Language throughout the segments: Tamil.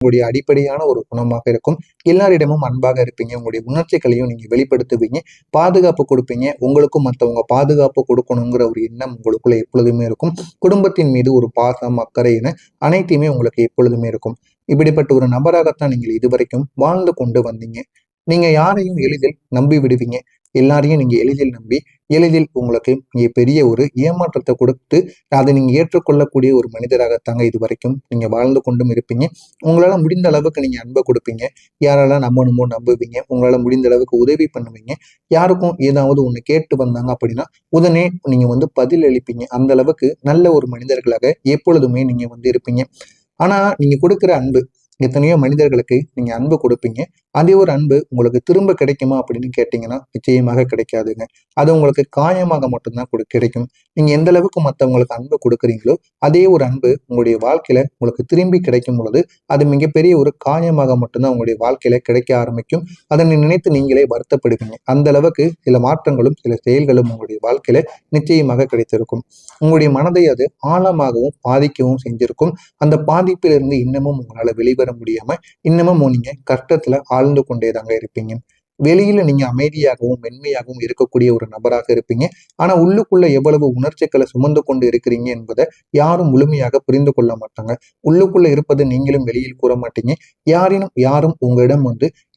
உங்களுடைய அடிப்படையான ஒரு குணமாக இருக்கும். எல்லாரிடமும் அன்பாக இருப்பீங்க. உங்களுடைய உணர்ச்சிகளையும் நீங்க வெளிப்படுத்துவீங்க. பாதுகாப்பு கொடுப்பீங்க. உங்களுக்கும் மற்றவங்க பாதுகாப்பு கொடுக்கணுங்கிற ஒரு எண்ணம் உங்களுக்குள்ள எப்பொழுதுமே இருக்கும். குடும்பத்தின் மீது ஒரு பாசம், அக்கறை என அனைத்தையுமே உங்களுக்கு எப்பொழுதுமே இருக்கும். இப்படிப்பட்ட ஒரு நபராகத்தான் நீங்கள் இதுவரைக்கும் வாழ்ந்து கொண்டு வந்தீங்க. நீங்க யாரையும் எளிதில் நம்பி விடுவீங்க. எல்லாரையும் நீங்க எளிதில் நம்பி எளிதில் உங்களுக்கு பெரிய ஒரு ஏமாற்றத்தை கொடுத்து அதை நீங்க ஏற்றுக்கொள்ளக்கூடிய ஒரு மனிதராகத்தாங்க இது வரைக்கும் நீங்க வாழ்ந்து கொண்டும் இருப்பீங்க. உங்களால முடிந்த அளவுக்கு நீங்க அன்பை கொடுப்பீங்க. யாரெல்லாம் நம்பணுமோ நம்புவீங்க. உங்களால முடிந்த அளவுக்கு உதவி பண்ணுவீங்க. யாருக்கும் ஏதாவது ஒண்ணு கேட்டு வந்தாங்க அப்படின்னா உடனே நீங்க பதில் அளிப்பீங்க. அந்த அளவுக்கு நல்ல ஒரு மனிதர்களாக எப்பொழுதுமே நீங்க இருப்பீங்க. ஆனா நீங்க கொடுக்குற அன்பு எத்தனையோ மனிதர்களுக்கு நீங்க அன்பு கொடுப்பீங்க. அதே ஒரு அன்பு உங்களுக்கு திரும்ப கிடைக்குமா அப்படின்னு கேட்டீங்கன்னா நிச்சயமாக கிடைக்காதுங்க. அது உங்களுக்கு காயமாக மட்டும்தான் கிடைக்கும். நீங்க எந்த அளவுக்கு மற்றவங்களுக்கு அன்பு கொடுக்குறீங்களோ அதே ஒரு அன்பு உங்களுடைய வாழ்க்கையில உங்களுக்கு திரும்பி கிடைக்கும் பொழுது அது மிகப்பெரிய ஒரு காயமாக மட்டும்தான் உங்களுடைய வாழ்க்கையில கிடைக்க ஆரம்பிக்கும். அதனை நினைத்து நீங்களே வருத்தப்படுவீங்க. அந்த அளவுக்கு சில மாற்றங்களும் சில செயல்களும் உங்களுடைய வாழ்க்கையில நிச்சயமாக கிடைத்திருக்கும். உங்களுடைய மனதை அது ஆழமாகவும் பாதிக்கவும் செஞ்சிருக்கும். அந்த பாதிப்பிலிருந்து இன்னமும் உங்களால வெளிவர முடியாம இன்னமும் நீங்க கஷ்டத்துல ஆழ்ந்து கொண்டேதாங்க இருப்பீங்க. வெளியில நீங்க அமைதியாகவும் மென்மையாகவும் இருக்கக்கூடிய ஒரு நபராக இருப்பீங்க. ஆனா உள்ளுக்குள்ள எவ்வளவு உணர்ச்சிகளை சுமந்து கொண்டு இருக்கிறீங்க என்பதை யாரும் முழுமையாக புரிந்து கொள்ள மாட்டாங்க. உள்ளுக்குள்ள இருப்பது நீங்களும் வெளியில் கூற மாட்டீங்க. யாரும் உங்களிடம்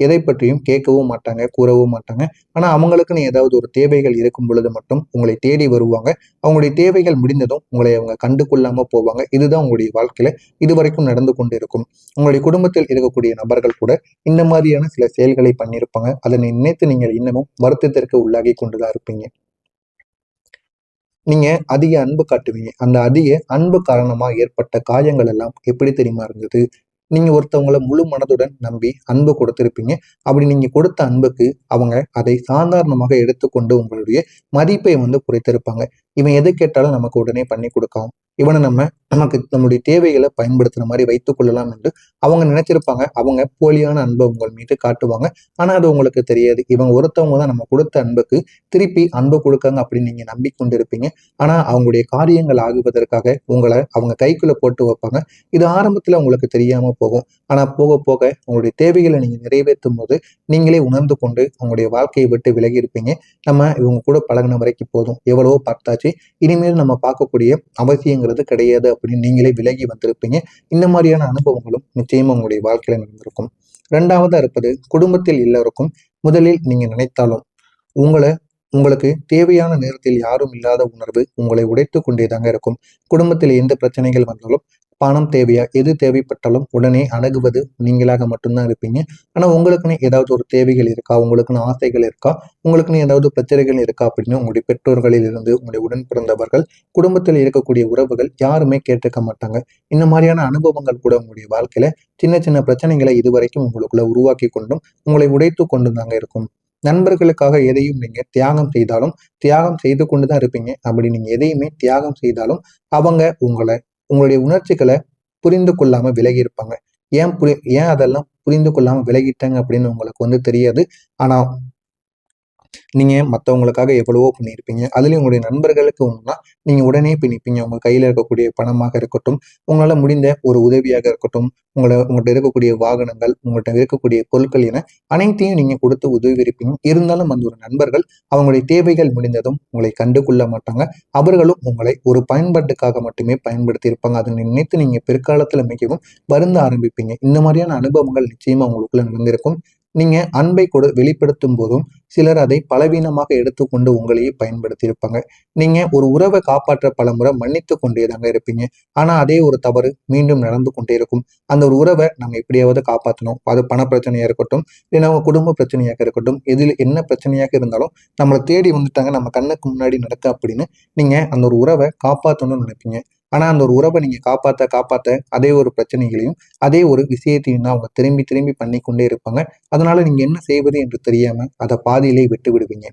எதை பற்றியும் கேட்கவும் மாட்டாங்க, கூறவும் மாட்டாங்க. ஆனா அவங்களுக்குன்னு ஏதாவது ஒரு தேவைகள் இருக்கும் பொழுது மட்டும் உங்களை தேடி வருவாங்க. அவங்களுடைய தேவைகள் முடிந்ததும் உங்களை அவங்க கண்டு கொள்ளாம போவாங்க. இதுதான் உங்களுடைய வாழ்க்கையில இதுவரைக்கும் நடந்து கொண்டு இருக்கும். உங்களுடைய குடும்பத்தில் இருக்கக்கூடிய நபர்கள் கூட இந்த மாதிரியான சில செயல்களை பண்ணியிருப்பாங்க. அதனை நினைத்து நீங்கள் இன்னமும் வருத்தத்திற்கு உள்ளாகி கொண்டுதான் இருப்பீங்க. நீங்க அதிக அன்பு காட்டுவீங்க. அந்த அதிக அன்பு காரணமா ஏற்பட்ட காயங்கள் எல்லாம் எப்படி தெரியுமா இருந்தது? நீங்க ஒருத்தவங்கள முழு மனதுடன் நம்பி அன்பு கொடுத்திருப்பீங்க. அப்படி நீங்க கொடுத்த அன்புக்கு அவங்க அதை சாதாரணமாக எடுத்துக்கொண்டு உங்களுடைய மதிப்பை குறைத்திருப்பாங்க. இவன் எது கேட்டாலும் நமக்கு உடனே பண்ணி கொடுக்கான். இவனை நமக்கு நம்முடைய தேவைகளை பயன்படுத்துற மாதிரி வைத்துக் கொள்ளலாம் என்று அவங்க நினைச்சிருப்பாங்க. அவங்க போலியான அன்பை உங்கள் மீது காட்டுவாங்க. ஆனா அது உங்களுக்கு தெரியாது. இவங்க ஒருத்தவங்க தான் நம்ம கொடுத்த அன்புக்கு திருப்பி அன்பு கொடுக்காங்க அப்படின்னு நீங்க நம்பிக்கொண்டிருப்பீங்க. ஆனா அவங்களுடைய காரியங்கள் ஆகுவதற்காக உங்களை அவங்க கைக்குள்ள போட்டு வைப்பாங்க. இது ஆரம்பத்துல உங்களுக்கு தெரியாம போகும். ஆனா போக போக உங்களுடைய தேவைகளை நீங்க நிறைவேற்றும் போது நீங்களே உணர்ந்து கொண்டு உங்களுடைய வாழ்க்கையை விட்டு விலகி இருப்பீங்க. நம்ம இவங்க கூட பழகின வரைக்கும் போதும், எவ்வளவோ பார்த்தாச்சு, இனிமேல் நம்ம பார்க்கக்கூடிய அவசியங்கிறது கிடையாது அப்படின்னு நீங்களே விலகி வந்திருப்பீங்க. இந்த மாதிரியான அனுபவங்களும் நிச்சயமா உங்களுடைய வாழ்க்கையில நடந்திருக்கும். இரண்டாவதா இருப்பது குடும்பத்தில் எல்லோருக்கும் முதலில் நீங்க நினைத்தாலும் உங்களை உங்களுக்கு தேவையான நேரத்தில் யாரும் இல்லாத உணர்வு உங்களை உடைத்து கொண்டேதாங்க இருக்கும். குடும்பத்தில் எந்த பிரச்சனைகள் வந்தாலும் பணம் தேவையா எது தேவைப்பட்டாலும் உடனே அணுகுவது நீங்களாக மட்டும்தான் இருப்பீங்க. ஆனா உங்களுக்குன்னு ஏதாவது ஒரு தேவைகள் இருக்கா, உங்களுக்குன்னு ஆசைகள் இருக்கா, உங்களுக்குன்னு ஏதாவது பிரச்சனைகள் இருக்கா அப்படின்னு உங்களுடைய பெற்றோர்களில் இருந்து உங்களுடைய உடன் பிறந்தவர்கள் குடும்பத்தில் இருக்கக்கூடிய உறவுகள் யாருமே கேட்டுக்க மாட்டாங்க. இந்த மாதிரியான அனுபவங்கள் கூட உங்களுடைய வாழ்க்கையில சின்ன சின்ன பிரச்சனைகளை இதுவரைக்கும் உங்களுக்குள்ள உருவாக்கி கொண்டும் உங்களை உடைத்து கொண்டும் தாங்க இருக்கும். நண்பர்களுக்காக எதையும் நீங்க தியாகம் செய்தாலும் தியாகம் செய்து கொண்டுதான் இருப்பீங்க. அப்படி நீங்க எதையுமே தியாகம் செய்தாலும் அவங்க உங்களுடைய உணர்ச்சிகளை புரிந்து கொள்ளாம விலகி இருப்பாங்க. ஏன் அதெல்லாம் புரிந்து கொள்ளாம விலகிட்டாங்க அப்படின்னு உங்களுக்கு தெரியாது. ஆனா நீங்க மற்றவங்களுக்காக எவ்வளவோ பண்ணியிருப்பீங்க. அதுலயும் உங்களுடைய நண்பர்களுக்கு ஒண்ணுன்னா நீங்க உடனே போய் நிற்பீங்க. உங்க கையில இருக்கக்கூடிய பணமாக இருக்கட்டும், உங்களால முடிந்த ஒரு உதவியாக இருக்கட்டும், உங்கள்கிட்ட இருக்கக்கூடிய வாகனங்கள், உங்கள்கிட்ட இருக்கக்கூடிய பொருட்கள் என அனைத்தையும் நீங்க கொடுத்து உதவி இருப்பீங்க. இருந்தாலும் அந்த ஒரு நண்பர்கள் அவங்களுடைய தேவைகள் முடிந்ததும் உங்களை கண்டு கொள்ள மாட்டாங்க. அவர்களும் உங்களை ஒரு பயன்பாட்டுக்காக மட்டுமே பயன்படுத்தி இருப்பாங்க. அதை நினைத்து நீங்க பிற்காலத்துல மிகவும் வருந்த ஆரம்பிப்பீங்க. இந்த மாதிரியான அனுபவங்கள் நிச்சயமா உங்களுக்குள்ள நடந்திருக்கும். நீங்க அன்பை வெளிப்படுத்தும் போதும் சிலர் அதை பலவீனமாக எடுத்துக்கொண்டு உங்களையே பயன்படுத்தி இருப்பாங்க. நீங்க ஒரு உறவை காப்பாற்ற பலமுறை மன்னித்து கொண்டேதாங்க இருப்பீங்க. ஆனா அதே ஒரு தவறு மீண்டும் நடந்து கொண்டே இருக்கும். அந்த ஒரு உறவை நம்ம எப்படியாவது காப்பாற்றணும். அது பண பிரச்சனையா இருக்கட்டும், இல்லைன்னா உங்க குடும்ப பிரச்சனையாக இருக்கட்டும், எதில் என்ன பிரச்சனையாக இருந்தாலும் நம்மளை தேடி வந்துட்டாங்க, நம்ம கண்ணுக்கு முன்னாடி நடக்க அப்படின்னு நீங்க அந்த ஒரு உறவை காப்பாற்றணும்னு நினைப்பீங்க. ஆனா அந்த ஒரு உறவை நீங்க காப்பாத்த அதே ஒரு பிரச்சனைகளையும் அதே ஒரு விஷயத்தையும் தான் அவங்க திரும்பி திரும்பி பண்ணி கொண்டே இருப்பாங்க. அதனால நீங்க என்ன செய்வது என்று தெரியாம அதை பாதியிலே விட்டு விடுவீங்க.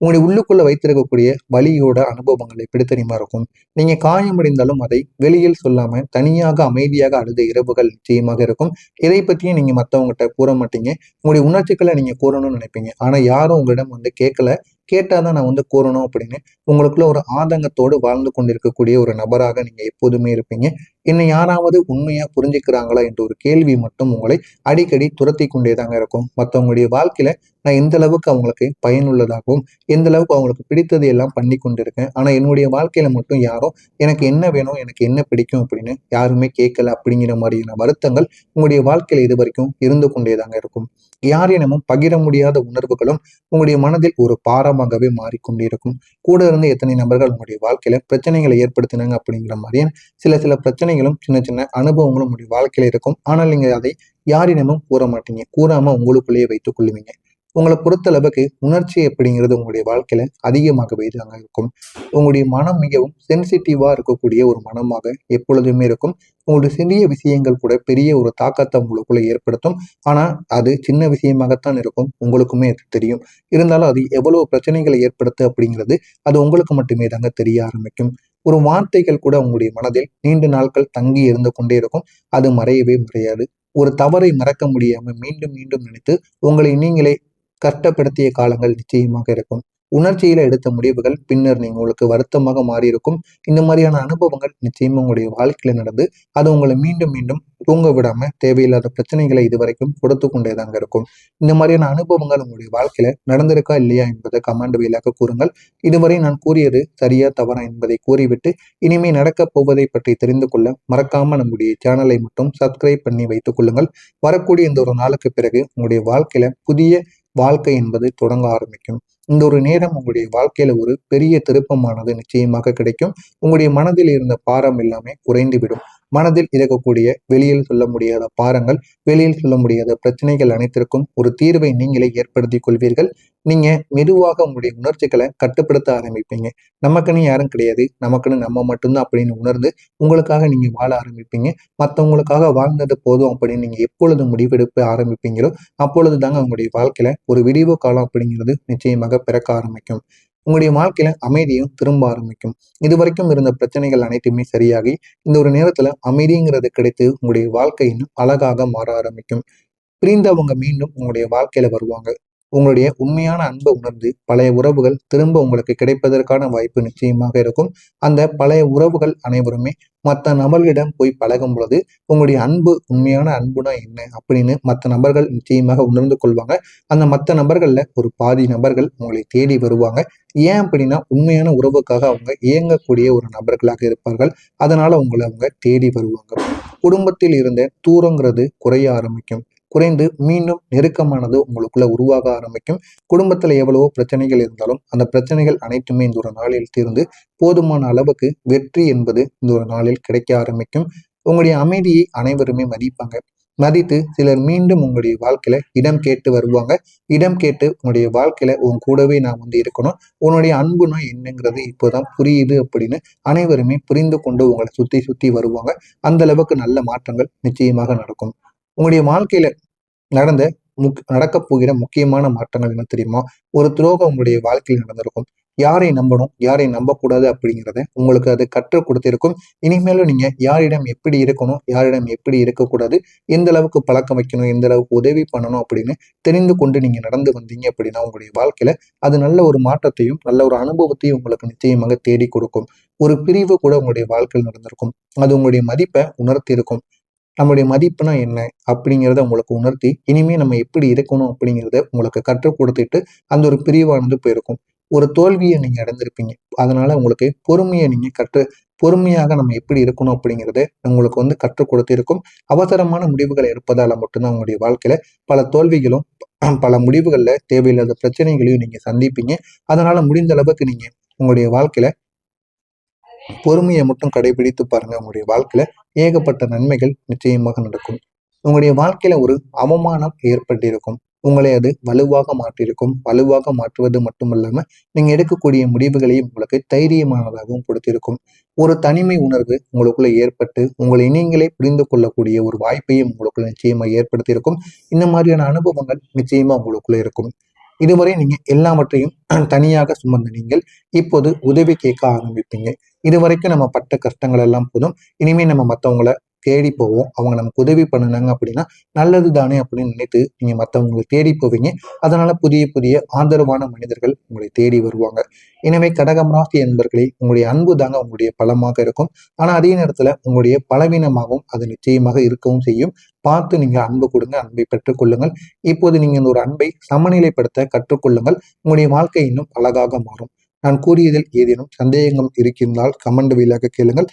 உங்களுடைய உள்ளுக்குள்ள வைத்திருக்கக்கூடிய வலியோட அனுபவங்கள் எப்படி தெரியுமா இருக்கும்? நீங்க காயமடைந்தாலும் அதை வெளியில் சொல்லாம தனியாக அமைதியாக அழுத இரவுகள் நிச்சயமாக இருக்கும். இதை பற்றியும் நீங்க மற்றவங்ககிட்ட கூற மாட்டீங்க. உங்களுடைய உணர்ச்சிகளை நீங்க கூறணும்னு நினைப்பீங்க. ஆனா யாரும் உங்களிடம் கேட்கல. கேட்டாதான் நான் வந்து கூறணும் அப்படின்னு உங்களுக்குள்ள ஒரு ஆதங்கத்தோடு வாழ்ந்து கொண்டிருக்கக்கூடிய ஒரு நபராக நீங்க எப்போதுமே இருப்பீங்க. என்னை யாராவது உண்மையா புரிஞ்சுக்கிறாங்களா என்ற ஒரு கேள்வி மட்டும் உங்களை அடிக்கடி துரத்தி கொண்டேதாங்க இருக்கும். மற்றவங்களுடைய வாழ்க்கையில நான் எந்த அளவுக்கு அவங்களுக்கு பயனுள்ளதாகவும் எந்த அளவுக்கு அவங்களுக்கு பிடித்தது எல்லாம் பண்ணி கொண்டிருக்கேன். ஆனா என்னுடைய வாழ்க்கையில மட்டும் யாரும் எனக்கு என்ன வேணும், எனக்கு என்ன பிடிக்கும் அப்படின்னு யாருமே கேட்கல அப்படிங்கிற மாதிரியான வருத்தங்கள் உங்களுடைய வாழ்க்கையில இது வரைக்கும் இருந்து கொண்டேதாங்க இருக்கும். யாரிடமும் பகிர முடியாத உணர்வுகளும் உங்களுடைய மனதில் ஒரு பாரமாகவே மாறிக்கொண்டே இருக்கும். கூட இருந்து எத்தனை நபர்கள் உங்களுடைய வாழ்க்கையில பிரச்சனைகளை ஏற்படுத்தினாங்க அப்படிங்கிற மாதிரியான சில சில பிரச்சனைகளும் சின்ன சின்ன அனுபவங்களும் உங்களுடைய வாழ்க்கையில இருக்கும். ஆனால் நீங்க அதை யாரிடமும் கூற மாட்டீங்க. கூறாம உங்களுக்குள்ளேயே வைத்துக் கொள்ளுவீங்க. உங்களை பொறுத்தளவுக்கு உணர்ச்சி அப்படிங்கிறது உங்களுடைய வாழ்க்கையில அதிகமாகவே தாங்க இருக்கும். உங்களுடைய மனம் மிகவும் சென்சிட்டிவா இருக்கக்கூடிய ஒரு மனமாக எப்பொழுதுமே இருக்கும். உங்களுடைய சிறிய விஷயங்கள் கூட பெரிய ஒரு தாக்கத்தை உங்களுக்குள்ள ஏற்படுத்தும். ஆனா அது சின்ன விஷயமாகத்தான் இருக்கும். உங்களுக்குமே அது தெரியும். இருந்தாலும் அது எவ்வளவு பிரச்சனைகளை ஏற்படுத்து அப்படிங்கிறது அது உங்களுக்கு மட்டுமே தாங்க தெரிய ஆரம்பிக்கும். ஒரு வார்த்தைகள் கூட உங்களுடைய மனதில் நீண்ட நாட்கள் தங்கி இருந்து கொண்டே இருக்கும். அது மறையவே மறையாது. ஒரு தவறை மறக்க முடியாம மீண்டும் மீண்டும் நினைத்து உங்களை நீங்களே கஷ்டப்படுத்திய காலங்கள் நிச்சயமாக இருக்கும். உணர்ச்சியில எடுத்த முடிவுகள் பின்னர் உங்களுக்கு வருத்தமாக மாறியிருக்கும். இந்த மாதிரியான அனுபவங்கள் நிச்சயமா உங்களுடைய வாழ்க்கையில நடந்து அது உங்களை மீண்டும் மீண்டும் தூங்க விடாம தேவையில்லாத பிரச்சனைகளை இதுவரைக்கும் கொடுத்து கொண்டேதாங்க இருக்கும். இந்த மாதிரியான அனுபவங்கள் உங்களுடைய வாழ்க்கையில நடந்திருக்கா இல்லையா என்பதை கமெண்ட் வாயிலாக கூறுங்கள். இதுவரை நான் கூறியது சரியா தவறா என்பதை கூறிவிட்டு இனிமே நடக்கப் போவதை பற்றி தெரிந்து கொள்ள மறக்காம நம்முடைய சேனலை மட்டும் சப்ஸ்கிரைப் பண்ணி வைத்துக் கொள்ளுங்கள். வரக்கூடிய இந்த ஒரு நாளுக்கு பிறகு உங்களுடைய வாழ்க்கையில புதிய வாழ்க்கை என்பது தொடங்க ஆரம்பிக்கும். இந்த ஒரு நேரம் உங்களுடைய வாழ்க்கையில ஒரு பெரிய திருப்பமானது நிச்சயமாக கிடைக்கும். உங்களுடைய மனதில் இருந்த பாரம் எல்லாமே குறைந்துவிடும். மனதில் இருக்கக்கூடிய வெளியில் சொல்ல முடியாத பாரங்கள், வெளியில் சொல்ல முடியாத பிரச்சனைகள் அனைத்திற்கும் ஒரு தீர்வை நீங்களே ஏற்படுத்தி கொள்வீர்கள். நீங்க மெதுவாக உங்களுடைய உணர்ச்சிகளை கட்டுப்படுத்த ஆரம்பிப்பீங்க. நமக்குன்னு யாரும் கிடையாது, நமக்குன்னு நம்ம மட்டும்தான் அப்படின்னு உணர்ந்து உங்களுக்காக நீங்க வாழ ஆரம்பிப்பீங்க. மற்றவங்களுக்காக வாழ்ந்தது போதும் அப்படின்னு நீங்க எப்பொழுது முடிவெடுக்க ஆரம்பிப்பீங்களோ அப்பொழுது தாங்க உங்களுடைய வாழ்க்கையில ஒரு விடிவு காலம் அப்படிங்கிறது நிச்சயமாக பிறக்க ஆரம்பிக்கும். உங்களுடைய வாழ்க்கையில அமைதியும் திரும்ப ஆரம்பிக்கும். இதுவரைக்கும் இருந்த பிரச்சனைகள் அனைத்துமே சரியாகி இந்த ஒரு நேரத்துல அமைதிங்கிறது கிடைத்து உங்களுடைய வாழ்க்கை இன்னும் அழகாக மாற ஆரம்பிக்கும். பிரிந்தவங்க மீண்டும் உங்களுடைய வாழ்க்கையில வருவாங்க. உங்களுடைய உண்மையான அன்பை உணர்ந்து பழைய உறவுகள் திரும்ப உங்களுக்கு கிடைப்பதற்கான வாய்ப்பு நிச்சயமாக இருக்கும். அந்த பழைய உறவுகள் அனைவருமே மற்ற நபர்களிடம் போய் பழகும் பொழுது உங்களுடைய அன்பு உண்மையான அன்புனா என்ன அப்படின்னு மற்ற நபர்கள் நிச்சயமாக உணர்ந்து கொள்வாங்க. அந்த மற்ற நபர்கள்ல ஒரு பாதி நபர்கள் உங்களை தேடி வருவாங்க. ஏன் அப்படின்னா உண்மையான உறவுக்காக அவங்க இயங்கக்கூடிய ஒரு நபர்களாக இருப்பார்கள். அதனால உங்களை அவங்க தேடி வருவாங்க. குடும்பத்தில் இருந்த தூரங்கிறது குறைய ஆரம்பிக்கும். குறைந்து மீண்டும் நெருக்கமானது உங்களுக்குள்ள உருவாக ஆரம்பிக்கும். குடும்பத்துல எவ்வளவோ பிரச்சனைகள் இருந்தாலும் அந்த பிரச்சனைகள் அனைத்துமே இந்த ஒரு நாளில் தீர்ந்து போதுமான அளவுக்கு வெற்றி என்பது இந்த ஒரு நாளில் கிடைக்க ஆரம்பிக்கும். உங்களுடைய அமைதியை அனைவருமே மதிப்பாங்க. மதித்து சிலர் மீண்டும் உங்களுடைய வாழ்க்கையில இடம் கேட்டு வருவாங்க. இடம் கேட்டு உங்களுடைய வாழ்க்கையில உன் கூடவே நான் வந்து இருக்கணும், உன்னுடைய அன்புனா என்னங்கிறது இப்போதான் புரியுது அப்படின்னு அனைவருமே புரிந்து கொண்டு உங்களை சுத்தி சுத்தி வருவாங்க. அந்த அளவுக்கு நல்ல மாற்றங்கள் நிச்சயமாக நடக்கும். உங்களுடைய வாழ்க்கையில நடந்த நடக்கப் போகிற முக்கியமான மாற்றங்கள் என்ன தெரியுமா? ஒரு துரோகம் உங்களுடைய வாழ்க்கையில் நடந்திருக்கும். யாரை நம்பணும், யாரை நம்பக்கூடாது அப்படிங்கிறத உங்களுக்கு அது கற்றுக் கொடுத்திருக்கும். இனிமேலும் நீங்க யாரிடம் எப்படி இருக்கணும், யாரிடம் எப்படி இருக்கக்கூடாது, எந்த அளவுக்கு பழக்கம் வைக்கணும், எந்த அளவுக்கு உதவி பண்ணணும் அப்படின்னு தெரிந்து கொண்டு நீங்க நடந்து வந்தீங்க அப்படின்னா உங்களுடைய வாழ்க்கையில அது நல்ல ஒரு மாற்றத்தையும் நல்ல ஒரு அனுபவத்தையும் உங்களுக்கு நிச்சயமாக தேடி கொடுக்கும். ஒரு பிரிவு கூட உங்களுடைய வாழ்க்கையில் நடந்திருக்கும். அது உங்களுடைய மதிப்பை உணர்த்தி இருக்கும். நம்முடைய மதிப்புனா என்ன அப்படிங்கிறத உங்களுக்கு உணர்த்தி இனிமே நம்ம எப்படி இருக்கணும் அப்படிங்கிறத உங்களுக்கு கற்றுக் கொடுத்துட்டு அந்த ஒரு பிரிவானது போயிருக்கும். ஒரு தோல்வியை நீங்க அடைந்திருப்பீங்க. அதனால உங்களுக்கு பொறுமையை நீங்க பொறுமையாக நம்ம எப்படி இருக்கணும் அப்படிங்கிறத உங்களுக்கு வந்து கற்றுக் கொடுத்திருக்கும். அவசரமான முடிவுகளை எடுப்பதால மட்டும்தான் உங்களுடைய வாழ்க்கையில பல தோல்விகளும் பல முடிவுகள்ல தேவையில்லாத பிரச்சனைகளையும் நீங்க சந்திப்பீங்க. அதனால முடிந்த அளவுக்கு நீங்க உங்களுடைய வாழ்க்கையில பொறுமையை மட்டும் கடைபிடித்து பாருங்க. உங்களுடைய வாழ்க்கையில ஏகப்பட்ட நன்மைகள் நிச்சயமாக நடக்கும். உங்களுடைய வாழ்க்கையில ஒரு அவமானம் ஏற்பட்டிருக்கும். உங்களை அது வலுவாக மாற்றியிருக்கும். வலுவாக மாற்றுவது மட்டுமல்லாம நீங்க எடுக்கக்கூடிய முடிவுகளையும் உங்களுக்கு தைரியமானதாகவும் கொடுத்திருக்கும். ஒரு தனிமை உணர்வு உங்களுக்குள்ள ஏற்பட்டு உங்களை நீங்களே புரிந்து கொள்ளக்கூடிய ஒரு வாய்ப்பையும் உங்களுக்குள்ள நிச்சயமா ஏற்படுத்தியிருக்கும். இந்த மாதிரியான அனுபவங்கள் நிச்சயமா உங்களுக்குள்ள இருக்கும். இதுவரை நீங்க எல்லாவற்றையும் தனியாக சுமந்த நீங்கள் இப்போது உதவி கேட்க ஆரம்பிப்பீங்க. இதுவரைக்கும் நம்ம பட்ட கஷ்டங்கள் எல்லாம் போதும். இனிமே நம்ம மற்றவங்கள தேடி போவோம். அவங்க நமக்கு உதவி பண்ணுனாங்க அப்படின்னா நல்லது தானே அப்படின்னு நினைத்து நீங்க மற்றவங்களை தேடி போவீங்க. அதனால புதிய புதிய ஆதரவான மனிதர்கள் உங்களை தேடி வருவாங்க. எனவே கடகம் ராசி என்பர்களே, உங்களுடைய அன்பு தாங்க உங்களுடைய பலமாக இருக்கும். ஆனா அதே நேரத்துல உங்களுடைய பலவீனமாகவும் அது நிச்சயமாக இருக்கவும் செய்யும். பார்த்து நீங்க அன்பு கொடுங்க, அன்பை பெற்றுக்கொள்ளுங்கள். இப்போது நீங்க இந்த ஒரு அன்பை சமநிலைப்படுத்த கற்றுக்கொள்ளுங்கள். உங்களுடைய வாழ்க்கை இன்னும் அழகாக மாறும். நான் கூறியதில் ஏதேனும் சந்தேகங்கள் இருக்கின்றால் கமெண்ட் வழியாக கேளுங்கள்.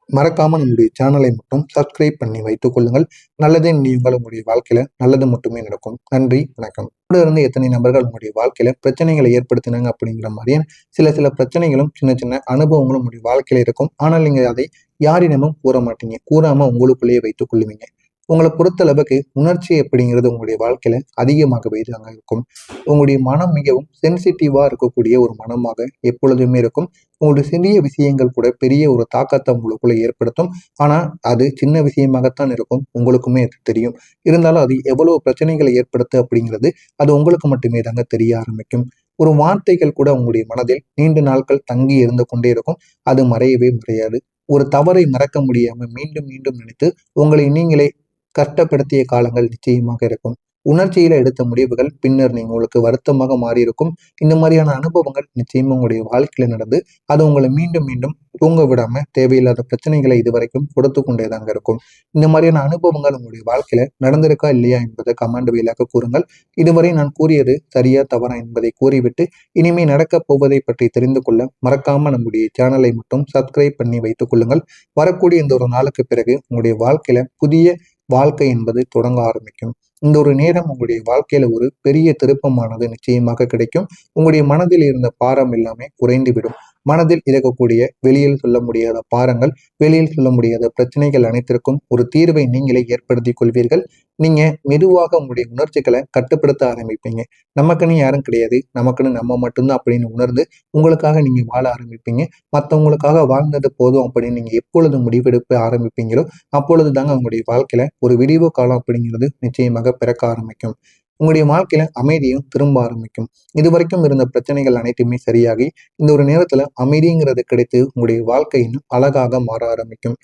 மறக்காம நம்முடைய சேனலை மட்டும் சப்ஸ்கிரைப் பண்ணி வைத்துக் கொள்ளுங்கள். நல்லதே நினையுங்கள். உங்களுடைய வாழ்க்கையில நல்லது மட்டுமே நடக்கும். நன்றி, வணக்கம். கூட இருந்து எத்தனை நபர்கள் உங்களுடைய வாழ்க்கையில பிரச்சனைகளை ஏற்படுத்தினாங்க அப்படிங்கிற மாதிரியான சில பிரச்சனைகளும் சின்ன சின்ன அனுபவங்களும் உங்களுடைய வாழ்க்கையில இருக்கும். ஆனால் நீங்க அதை யாரிடமும் கூற மாட்டீங்க. கூறாம உங்களுக்குள்ளேயே வைத்துக் கொள்ளுவீங்க. உங்களை பொறுத்தளவுக்கு உணர்ச்சி அப்படிங்கிறது உங்களுடைய வாழ்க்கையில அதிகமாகவே தாங்க இருக்கும். உங்களுடைய மனம் மிகவும் சென்சிட்டிவா இருக்கக்கூடிய ஒரு மனமாக எப்பொழுதுமே இருக்கும். உங்களுடைய சிறிய விஷயங்கள் கூட பெரிய ஒரு தாக்கத்தை உங்களுக்குள்ள ஏற்படுத்தும். ஆனா அது சின்ன விஷயமாகத்தான் இருக்கும். உங்களுக்குமே அது தெரியும். இருந்தாலும் அது எவ்வளவு பிரச்சனைகளை ஏற்படுத்து அப்படிங்கிறது அது உங்களுக்கு மட்டுமே தாங்க தெரிய ஆரம்பிக்கும். ஒரு வார்த்தைகள் கூட உங்களுடைய மனதில் நீண்ட நாட்கள் தங்கி இருந்து கொண்டே இருக்கும். அது மறையவே மறையாது. ஒரு தவறை மறக்க முடியாம மீண்டும் மீண்டும் நினைத்து உங்களை நீங்களே கஷ்டப்படுத்திய காலங்கள் நிச்சயமாக இருக்கும். உணர்ச்சியில எடுத்த முடிவுகள் பின்னர் நீங்க உங்களுக்கு வருத்தமாக மாறி இருக்கும். இந்த மாதிரியான அனுபவங்கள் நிச்சயமா உங்களுடைய வாழ்க்கையில நடந்து அது உங்களை மீண்டும் மீண்டும் தூங்க விடாம தேவையில்லாத பிரச்சனைகளை இதுவரைக்கும் கொடுத்து கொண்டேதாங்க இருக்கும். இந்த மாதிரியான அனுபவங்கள் உங்களுடைய வாழ்க்கையில நடந்திருக்கா இல்லையா என்பதை கமெண்ட் வழியாக கூறுங்கள். இதுவரை நான் கூறியது சரியா தவறா என்பதை கூறிவிட்டு இனிமே நடக்கப் போவதை பற்றி தெரிந்து கொள்ள மறக்காம நம்முடைய சேனலை மட்டும் சப்ஸ்கிரைப் பண்ணி வைத்துக் கொள்ளுங்கள். வரக்கூடிய இந்த ஒரு நாளுக்கு பிறகு உங்களுடைய வாழ்க்கையில புதிய வாழ்க்கை என்பது தொடங்க ஆரம்பிக்கும். இந்த ஒரு நேரம் உங்களுடைய வாழ்க்கையில ஒரு பெரிய திருப்பமானது நிச்சயமாக கிடைக்கும். உங்களுடைய மனதில் இருந்த பாரம் எல்லாமே குறைந்துவிடும். மனதில் இருக்கக்கூடிய வெளியில் சொல்ல முடியாத பாரங்கள், வெளியில் சொல்ல முடியாத பிரச்சனைகள் அனைத்திற்கும் ஒரு தீர்வை நீங்களே ஏற்படுத்திக் கொள்வீர்கள். நீங்க மெதுவாக உங்களுடைய உணர்ச்சிகளை கட்டுப்படுத்த ஆரம்பிப்பீங்க. நமக்குன்னு யாரும் கிடையாது, நமக்குன்னு நம்ம மட்டும்தான் அப்படின்னு உணர்ந்து உங்களுக்காக நீங்க வாழ ஆரம்பிப்பீங்க. மற்றவங்களுக்காக வாழ்ந்தது போதும் அப்படின்னு நீங்க எப்பொழுது முடிவெடுக்க ஆரம்பிப்பீங்களோ அப்பொழுது தாங்க உங்களுடைய வாழ்க்கையில ஒரு விடிவு காலம் அப்படிங்கிறது நிச்சயமாக பிறக்க ஆரம்பிக்கும். உங்களுடைய வாழ்க்கையில அமைதியும் திரும்ப ஆரம்பிக்கும். இதுவரைக்கும் இருந்த பிரச்சனைகள் அனைத்துமே சரியாகி இந்த ஒரு நேரத்துல அமைதிங்கிறது கிடைத்து உங்களுடைய வாழ்க்கையின் அழகாக மாற ஆரம்பிக்கும்.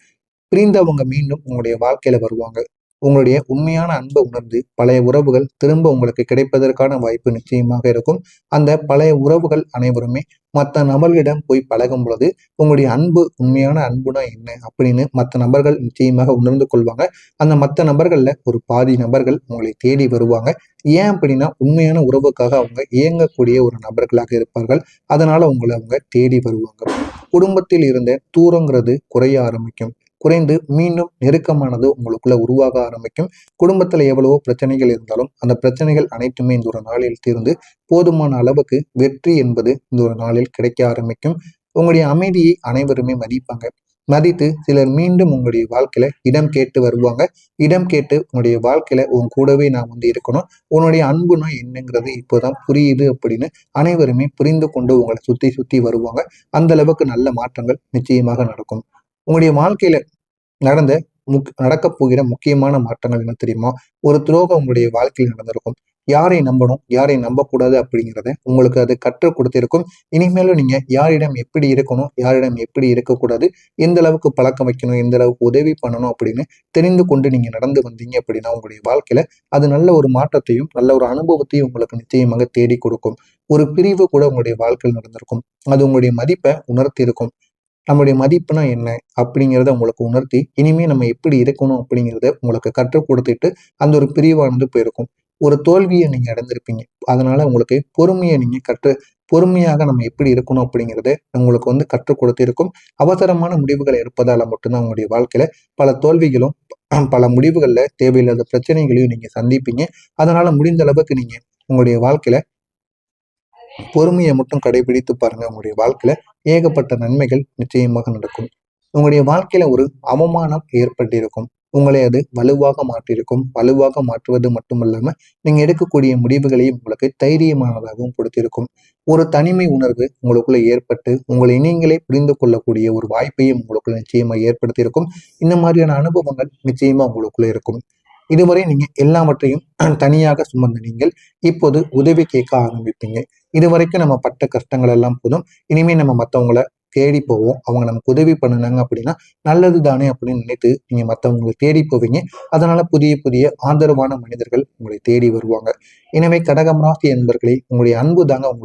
பிரிந்தவங்க மீண்டும் உங்களுடைய வாழ்க்கையில வருவாங்க. உங்களுடைய உண்மையான அன்பை உணர்ந்து பழைய உறவுகள் திரும்ப உங்களுக்கு கிடைப்பதற்கான வாய்ப்பு நிச்சயமாக இருக்கும். அந்த பழைய உறவுகள் அனைவருமே மற்ற நபர்களிடம் போய் பழகும் பொழுது உங்களுடைய அன்பு உண்மையான அன்புனா என்ன அப்படின்னு மற்ற நபர்கள் நிச்சயமாக உணர்ந்து கொள்வாங்க. அந்த மற்ற நபர்கள்ல ஒரு பாதி நபர்கள் உங்களை தேடி வருவாங்க. ஏன் அப்படின்னா உண்மையான உறவுக்காக அவங்க இயங்கக்கூடிய ஒரு நபர்களாக இருப்பார்கள். அதனால உங்களை அவங்க தேடி வருவாங்க. குடும்பத்தில் இருந்த தூரங்கிறது குறைய ஆரம்பிக்கும். குறைந்து மீண்டும் நெருக்கமானது உங்களுக்குள்ள உருவாக ஆரம்பிக்கும். குடும்பத்துல எவ்வளவோ பிரச்சனைகள் இருந்தாலும் அந்த பிரச்சனைகள் அனைத்துமே இந்த ஒரு நாளில் தீர்ந்து போதுமான அளவுக்கு வெற்றி என்பது இந்த ஒரு நாளில் கிடைக்க ஆரம்பிக்கும். உங்களுடைய அமைதியை அனைவருமே மதிப்பாங்க. மதித்து சிலர் மீண்டும் உங்களுடைய வாழ்க்கையில இடம் கேட்டு வருவாங்க. இடம் கேட்டு உங்களுடைய வாழ்க்கையில உன் கூடவே நான் இருக்கணும், உன்னுடைய அன்புனா என்னங்கிறது இப்போதான் புரியுது அப்படின்னு அனைவருமே புரிந்து கொண்டு உங்களை சுத்தி சுத்தி வருவாங்க. அந்த அளவுக்கு நல்ல மாற்றங்கள் நிச்சயமாக நடக்கும். உங்களுடைய வாழ்க்கையில நடந்த நடக்கப் போகிற முக்கியமான மாற்றங்கள் என்ன தெரியுமா? ஒரு துரோகம் உங்களுடைய வாழ்க்கையில் நடந்திருக்கும். யாரை நம்பணும், யாரை நம்பக்கூடாது அப்படிங்கிறத உங்களுக்கு அது கற்றுக் கொடுத்திருக்கும். இனிமேலும் நீங்க யாரிடம் எப்படி இருக்கணும், யாரிடம் எப்படி இருக்கக்கூடாது, எந்த அளவுக்கு பழக்கம் வைக்கணும், எந்த அளவுக்கு உதவி பண்ணணும் அப்படின்னு தெரிந்து கொண்டு நீங்க நடந்து வந்தீங்க அப்படின்னா உங்களுடைய வாழ்க்கையில அது நல்ல ஒரு மாற்றத்தையும் நல்ல ஒரு அனுபவத்தையும் உங்களுக்கு நிச்சயமாக தேடி கொடுக்கும். ஒரு பிரிவு கூட உங்களுடைய வாழ்க்கையில் நடந்திருக்கும். அது உங்களுடைய மதிப்பை உணர்த்தி இருக்கும். நம்முடைய மதிப்புனா என்ன அப்படிங்கிறத உங்களுக்கு உணர்த்தி இனிமே நம்ம எப்படி இருக்கணும் அப்படிங்கிறத உங்களுக்கு கற்றுக் கொடுத்துட்டு அந்த ஒரு பிரிவானது போயிருக்கும். ஒரு தோல்வியை நீங்க அடைந்திருப்பீங்க. அதனால உங்களுக்கு பொறுமையை நீங்க பொறுமையாக நம்ம எப்படி இருக்கணும் அப்படிங்கிறத உங்களுக்கு கற்றுக் கொடுத்திருக்கும். அவசரமான முடிவுகளை எடுப்பதால மட்டும்தான் உங்களுடைய வாழ்க்கையில பல தோல்விகளும் பல முடிவுகள்ல தேவையில்லாத பிரச்சனைகளையும் நீங்க சந்திப்பீங்க. அதனால முடிந்த அளவுக்கு நீங்க உங்களுடைய வாழ்க்கையில பொறுமையை மட்டும் கடைபிடித்து பாருங்க. உங்களுடைய வாழ்க்கையில ஏகப்பட்ட நன்மைகள் நிச்சயமாக நடக்கும். உங்களுடைய வாழ்க்கையில ஒரு அவமானம் ஏற்பட்டிருக்கும். உங்களை அது வலுவாக மாற்றியிருக்கும். வலுவாக மாற்றுவது மட்டுமல்லாம நீங்க எடுக்கக்கூடிய முடிவுகளையும் உங்களுக்கு தைரியமானதாகவும் கொடுத்திருக்கும். ஒரு தனிமை உணர்வு உங்களுக்குள்ள ஏற்பட்டு உங்களை நீங்களே புரிந்து கொள்ளக்கூடிய ஒரு வாய்ப்பையும் உங்களுக்குள்ள நிச்சயமா ஏற்படுத்தியிருக்கும். இந்த மாதிரியான அனுபவங்கள் நிச்சயமா உங்களுக்குள்ள இருக்கும். இதுவரை நீங்க எல்லாவற்றையும் தனியாக சுமந்த நீங்கள் இப்போது உதவி கேட்க ஆரம்பிப்பீங்க. இதுவரைக்கும் நம்ம பட்ட கஷ்டங்கள் எல்லாம் போதும். இனிமே நம்ம மற்றவங்கள தேடி போவோம். அவங்க நமக்கு உதவி பண்ணினாங்க அப்படின்னா நல்லது தானே அப்படின்னு நினைத்து நீங்க மற்றவங்களை தேடி போவீங்க. அதனால புதிய புதிய ஆதரவான மனிதர்கள் உங்களை தேடி வருவாங்க. எனவே கடகம் ராசி என்பர்களே, உங்களுடைய அன்பு தாங்க